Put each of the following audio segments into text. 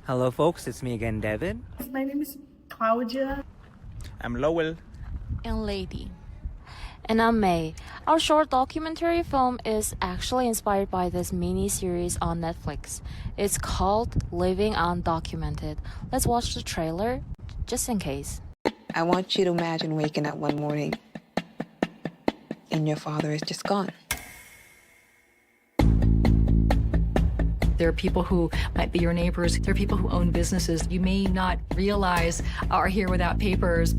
Hello, folks. It's me again, David. My name is Claudia. I'm Lowell. And Lady. And I'm May. Our short documentary film is actually inspired by this mini-series on Netflix. It's called Living Undocumented. Let's watch the trailer, just in case. I want you to imagine waking up one morning and your father is just gone. There are people who might be your neighbors. There are people who own businesses you may not realize are here without papers.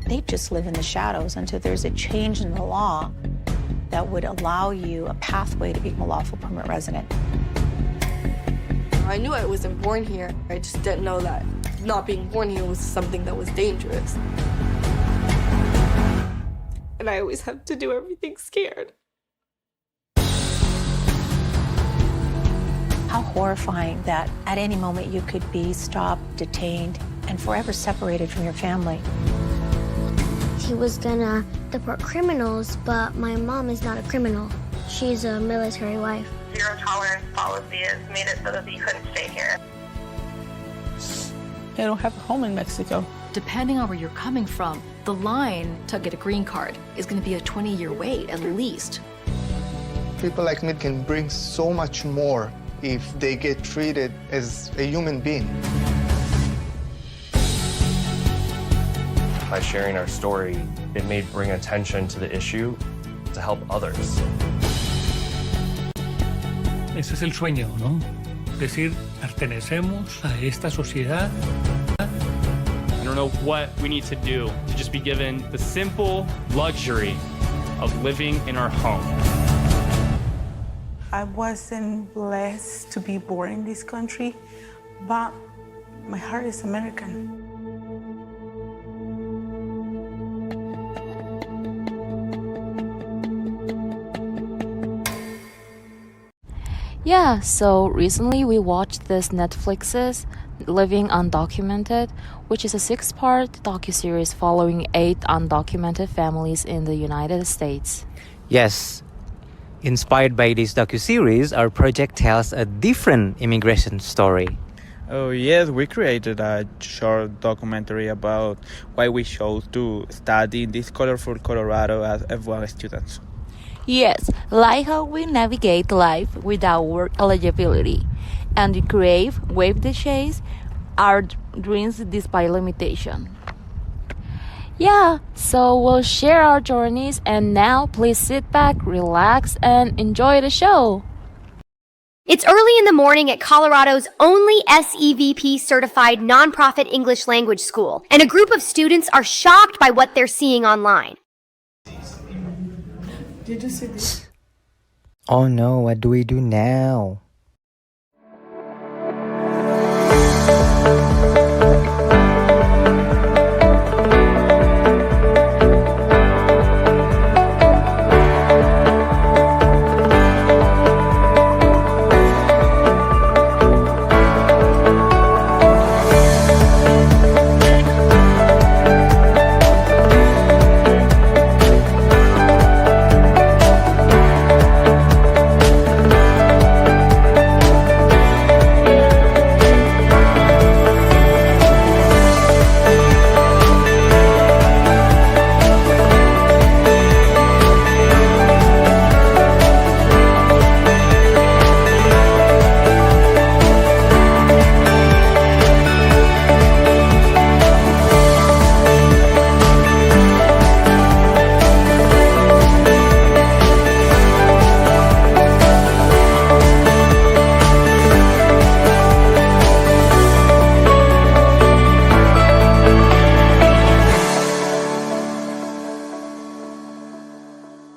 They just live in the shadows until there's a change in the law that would allow you a pathway to become a lawful permanent resident. I knew I wasn't born here. I just didn't know that not being born here was something that was dangerous. And I always have to do everything scared. How horrifying that at any moment you could be stopped, detained, and forever separated from your family. He was gonna deport criminals, but my mom is not a criminal. She's a military wife. Zero tolerance policy has made it so that he couldn't stay here. I don't have a home in Mexico. Depending on where you're coming from, the line to get a green card is going to be a 20-year wait at least. People like me can bring so much more if they get treated as a human being. By sharing our story, it may bring attention to the issue to help others. Ese es el sueño, ¿no? Decir, pertenecemos a esta sociedad. I don't know what we need to do to just be given the simple luxury of living in our home. I wasn't blessed to be born in this country, but my heart is American. Yeah, so recently we watched this Netflix's Living Undocumented, which is a 6-part docuseries following 8 undocumented families in the United States. Yes. Inspired by this docuseries, our project tells a different immigration story. Oh yes, we created a short documentary about why we chose to study in this colorful Colorado as F1 students. Yes, like how we navigate life without work eligibility, and crave, wave the chase, our dreams despite limitation. Yeah, so we'll share our journeys, and now please sit back, relax, and enjoy the show. It's early in the morning at Colorado's only SEVP certified nonprofit English language school, and a group of students are shocked by what they're seeing online. Did you see this? Oh no, what do we do now?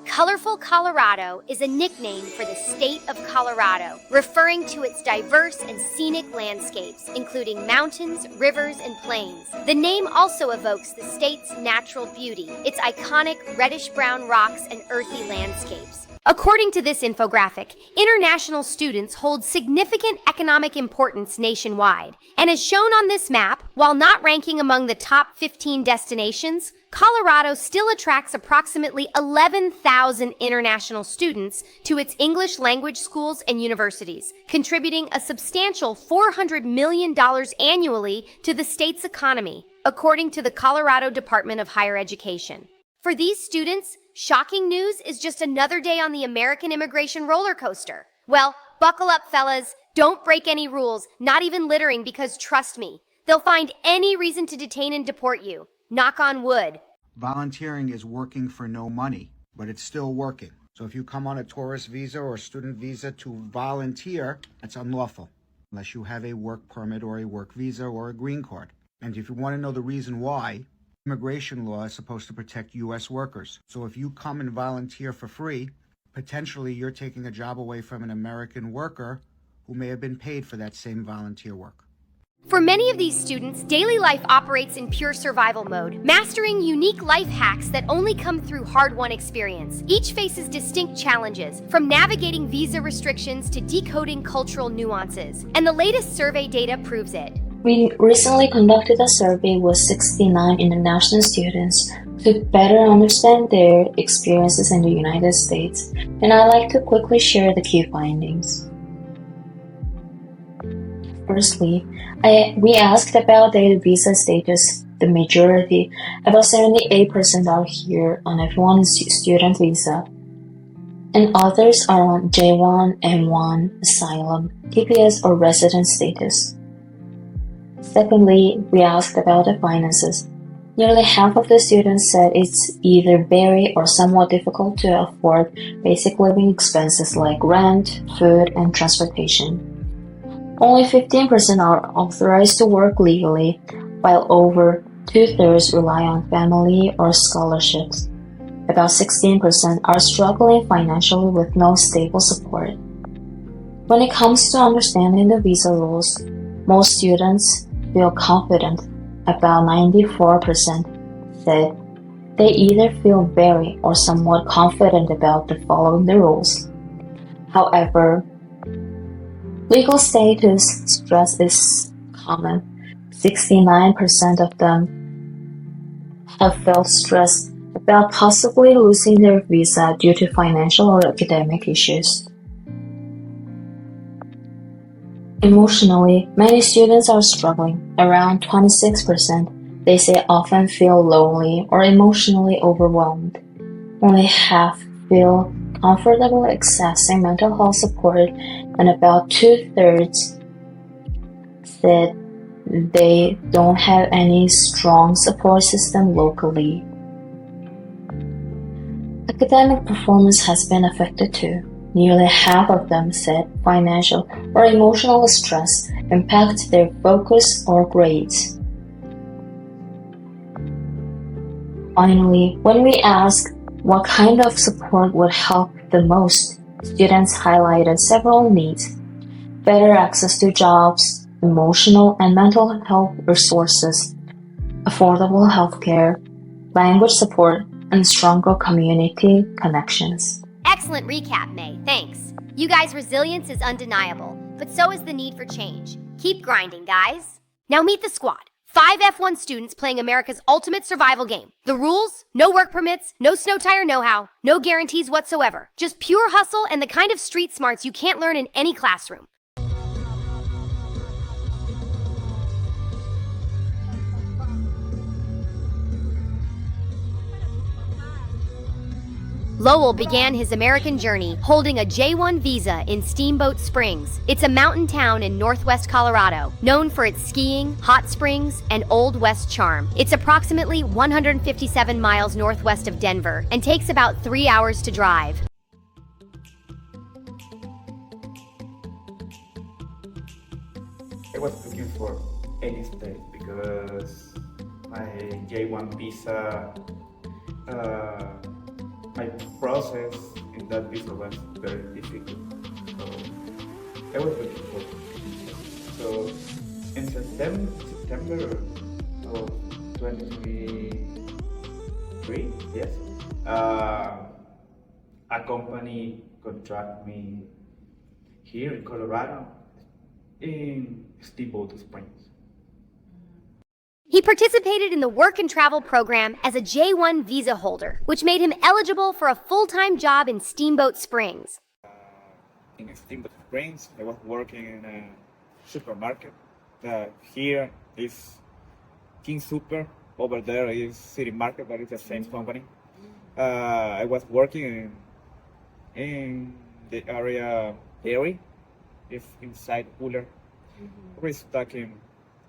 Colorful Colorado is a nickname for the state of Colorado, referring to its diverse and scenic landscapes, including mountains, rivers, and plains. The name also evokes the state's natural beauty, its iconic reddish-brown rocks and earthy landscapes. According to this infographic, international students hold significant economic importance nationwide. And as shown on this map, while not ranking among the top 15 destinations, Colorado still attracts approximately 11,000 international students to its English language schools and universities, contributing a substantial $400 million annually to the state's economy, according to the Colorado Department of Higher Education. For these students, shocking news is just another day on the American immigration roller coaster. Well, buckle up, fellas. Don't break any rules, not even littering, because trust me, they'll find any reason to detain and deport you. Knock on wood. Volunteering is working for no money, but it's still working. So if you come on a tourist visa or a student visa to volunteer, that's unlawful, unless you have a work permit or a work visa or a green card. And if you want to know the reason why, immigration law is supposed to protect U.S. workers. So if you come and volunteer for free, potentially you're taking a job away from an American worker who may have been paid for that same volunteer work. For many of these students, daily life operates in pure survival mode, mastering unique life hacks that only come through hard-won experience. Each faces distinct challenges, from navigating visa restrictions to decoding cultural nuances. And the latest survey data proves it. We recently conducted a survey with 69 international students to better understand their experiences in the United States, and I'd like to quickly share the key findings. Firstly, we asked about their visa status. The majority, about 78%, are here on F1 student visa, and others are on J1, M1, asylum, TPS, or resident status. Secondly, we asked about the finances. Nearly half of the students said it's either very or somewhat difficult to afford basic living expenses like rent, food, and transportation. Only 15% are authorized to work legally, while over 2/3 rely on family or scholarships. About 16% are struggling financially with no stable support. When it comes to understanding the visa rules, most students feel confident. About 94% said they either feel very or somewhat confident about following the rules. However, legal status stress is common. 69% of them have felt stressed about possibly losing their visa due to financial or academic issues. Emotionally, many students are struggling. Around 26%, they say often feel lonely or emotionally overwhelmed. Only half feel comfortable accessing mental health support, and about 2/3 said they don't have any strong support system locally. Academic performance has been affected too. Nearly half of them said financial or emotional stress impacts their focus or grades. Finally, when we asked what kind of support would help the most, students highlighted several needs: better access to jobs, emotional and mental health resources, affordable healthcare, language support, and stronger community connections. Excellent recap, May. Thanks. You guys' resilience is undeniable, but so is the need for change. Keep grinding, guys. Now meet the squad. 5 F1 students playing America's ultimate survival game. The rules? No work permits, no snow tire know-how, no guarantees whatsoever. Just pure hustle and the kind of street smarts you can't learn in any classroom. Lowell began his American journey holding a J1 visa in Steamboat Springs. It's a mountain town in northwest Colorado, known for its skiing, hot springs, and Old West charm. It's approximately 157 miles northwest of Denver and takes about 3 hours to drive. I was looking for any state because my J1 visa, my process in that visa was very difficult. So I was looking for. So in September of 2023, yes, a company contracted me here in Colorado in Steamboat Springs. He participated in the work and travel program as a J1 visa holder, which made him eligible for a full-time job in Steamboat Springs. In Steamboat Springs, I was working in a supermarket. Here is King Super. Over there is City Market, but it's the same company. I was working in the area dairy, is inside cooler, restocking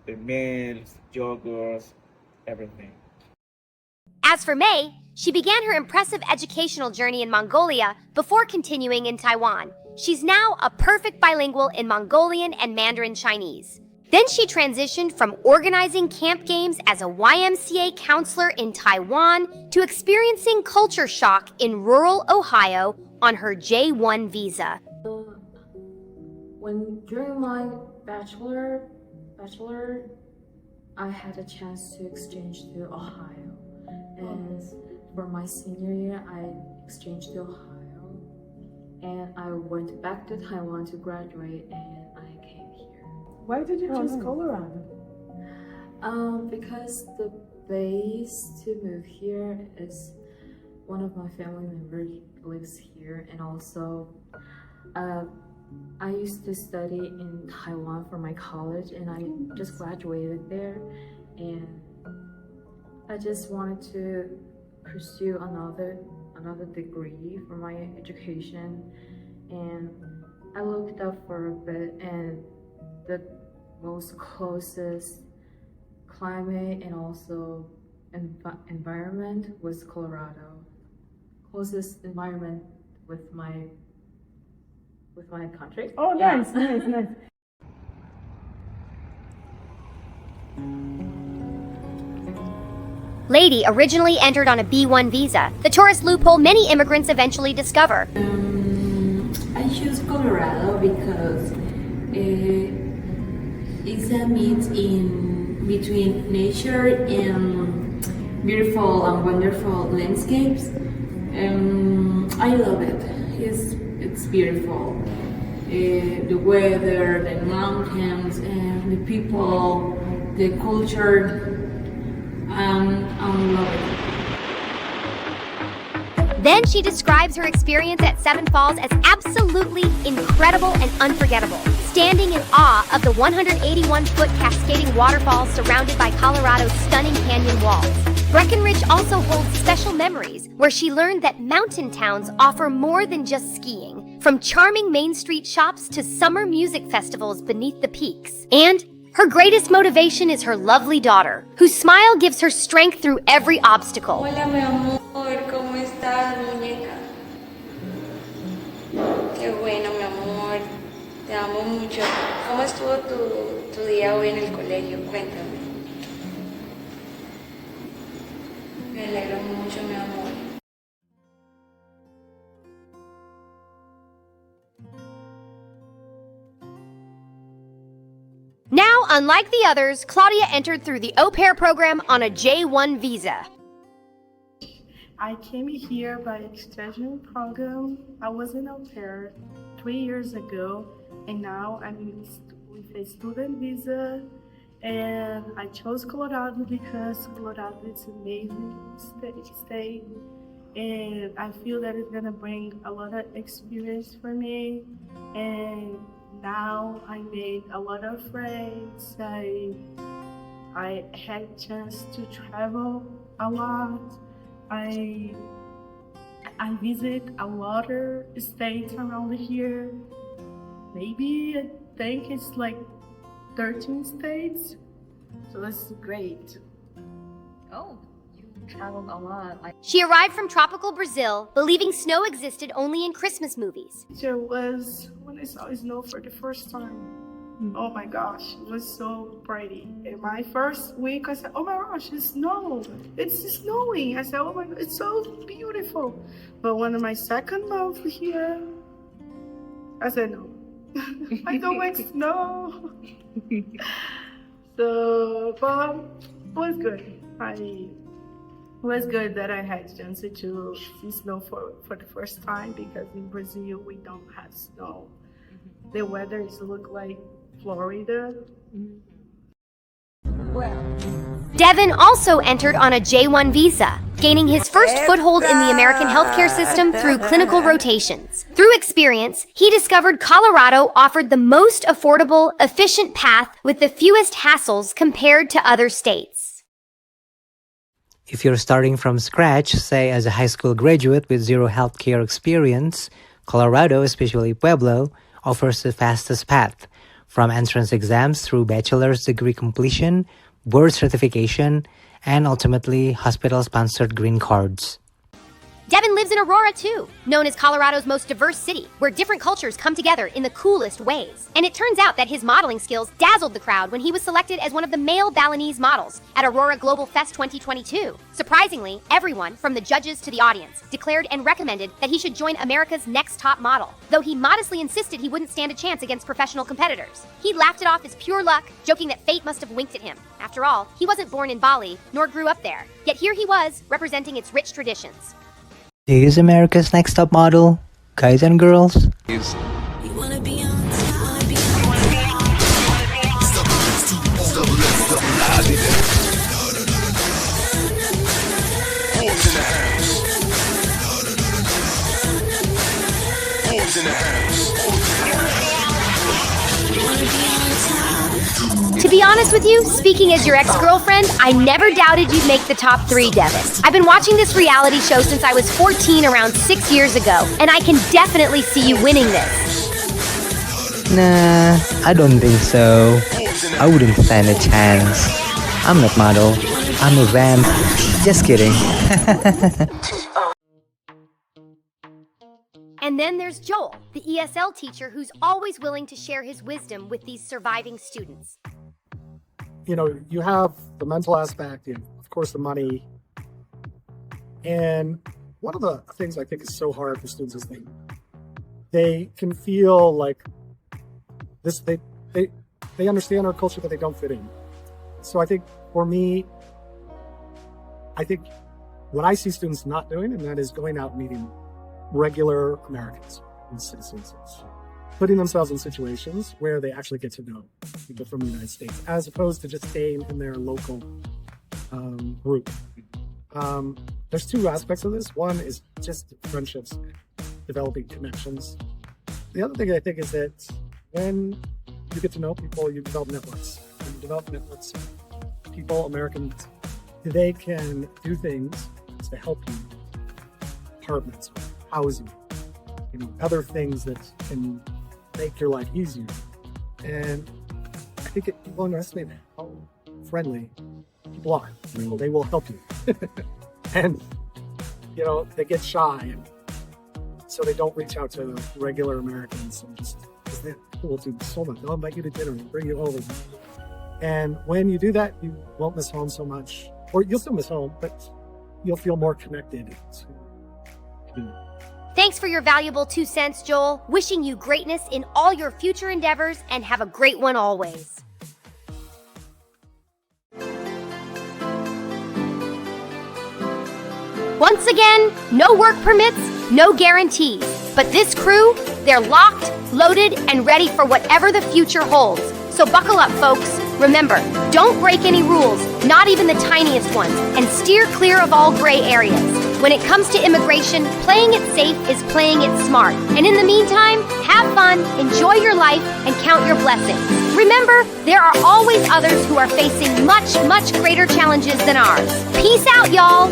the milks, yogurts, everything. As for May, she began her impressive educational journey in Mongolia before continuing in Taiwan. She's now a perfect bilingual in Mongolian and Mandarin Chinese. Then she transitioned from organizing camp games as a YMCA counselor in Taiwan to experiencing culture shock in rural Ohio on her J1 visa. During my bachelor, I had a chance to exchange to Ohio, and for my senior year, I exchanged to Ohio, and I went back to Taiwan to graduate, and I came here. Why did you choose Colorado? Because the base to move here is one of my family members lives here, and also I used to study in Taiwan for my college, and I just graduated there, and I just wanted to pursue another degree for my education, and I looked up for a bit, and the most closest climate and also environment was Colorado. Closest environment with my country. Oh, nice, yeah. nice. Lady originally entered on a B1 visa, the tourist loophole many immigrants eventually discover. I choose Colorado because it's a mix in between nature and beautiful and wonderful landscapes. I love it. It's beautiful. The weather, the mountains, and the people, the culture. I love it. Then she describes her experience at Seven Falls as absolutely incredible and unforgettable, standing in awe of the 181-foot cascading waterfalls surrounded by Colorado's stunning canyon walls. Breckenridge also holds special memories where she learned that mountain towns offer more than just skiing, from charming Main Street shops to summer music festivals beneath the peaks. And her greatest motivation is her lovely daughter, whose smile gives her strength through every obstacle. Hola, mi amor, ¿cómo estás, muñeca? Qué bueno, mi amor, te amo mucho. ¿Cómo estuvo tu día hoy en el colegio? Cuéntame. Me alegro mucho, mi amor. Now, unlike the others, Claudia entered through the au pair program on a J1 visa. I came here by exchange program. I was an au pair 3 years ago, and now I'm with a student visa. And I chose Colorado because Colorado is an amazing state, and I feel that it's gonna bring a lot of experience for me. And now I made a lot of friends. I had a chance to travel a lot. I visit a lot of states around here. Maybe I think it's like 13 states. So that's great. Oh, you traveled a lot. She arrived from tropical Brazil, believing snow existed only in Christmas movies. It was when I saw snow for the first time. Oh my gosh, it was so pretty. In my first week, I said, oh my gosh, it's snow. It's snowing. I said, oh my God, it's so beautiful. But when my second month here, I said, no, I don't like snow. So, but it was good. It was good that I had a chance to see snow for the first time, because in Brazil we don't have snow. The weather is look like Florida. Devin also entered on a J1 visa, gaining his first foothold in the American healthcare system through clinical rotations. Through experience, he discovered Colorado offered the most affordable, efficient path with the fewest hassles compared to other states. If you're starting from scratch, say as a high school graduate with zero healthcare experience, Colorado, especially Pueblo, offers the fastest path, from entrance exams through bachelor's degree completion, board certification, and ultimately hospital-sponsored green cards. Devin lives in Aurora too, known as Colorado's most diverse city, where different cultures come together in the coolest ways. And it turns out that his modeling skills dazzled the crowd when he was selected as one of the male Balinese models at Aurora Global Fest 2022. Surprisingly, everyone, from the judges to the audience, declared and recommended that he should join America's Next Top Model, though he modestly insisted he wouldn't stand a chance against professional competitors. He laughed it off as pure luck, joking that fate must have winked at him. After all, he wasn't born in Bali, nor grew up there. Yet here he was, representing its rich traditions. Is America's Next Top Model, guys and girls? To be honest with you, speaking as your ex-girlfriend, I never doubted you'd make the top 3, Devin. I've been watching this reality show since I was 14, around 6 years ago, and I can definitely see you winning this. Nah, I don't think so. I wouldn't stand a chance. I'm not model. I'm a vamp. Just kidding. And then there's Joel, the ESL teacher who's always willing to share his wisdom with these surviving students. You know, you have the mental aspect, and of course the money. And one of the things I think is so hard for students is they can feel like this, they understand our culture, but they don't fit in. So I think for me, I think what I see students not doing, and that is going out and meeting regular Americans and citizens, putting themselves in situations where they actually get to know people from the United States, as opposed to just staying in their local group. There's 2 aspects of this. One is just friendships, developing connections. The other thing I think is that when you get to know people, you develop networks. When you develop networks, people, Americans, they can do things to help you. Apartments, housing, other things that can make your life easier. And I think people underestimate how friendly people are. They will help you. And, they get shy, and so they don't reach out to regular Americans, and just because they will do so much. They'll invite you to dinner and bring you over. And when you do that, you won't miss home so much, or you'll still miss home, but you'll feel more connected to. Thanks for your valuable 2 cents, Joel. Wishing you greatness in all your future endeavors, and have a great one always. Once again, no work permits, no guarantees. But this crew, they're locked, loaded, and ready for whatever the future holds. So buckle up, folks. Remember, don't break any rules, not even the tiniest ones, and steer clear of all gray areas. When it comes to immigration, playing it safe is playing it smart. And in the meantime, have fun, enjoy your life, and count your blessings. Remember, there are always others who are facing much, much greater challenges than ours. Peace out, y'all!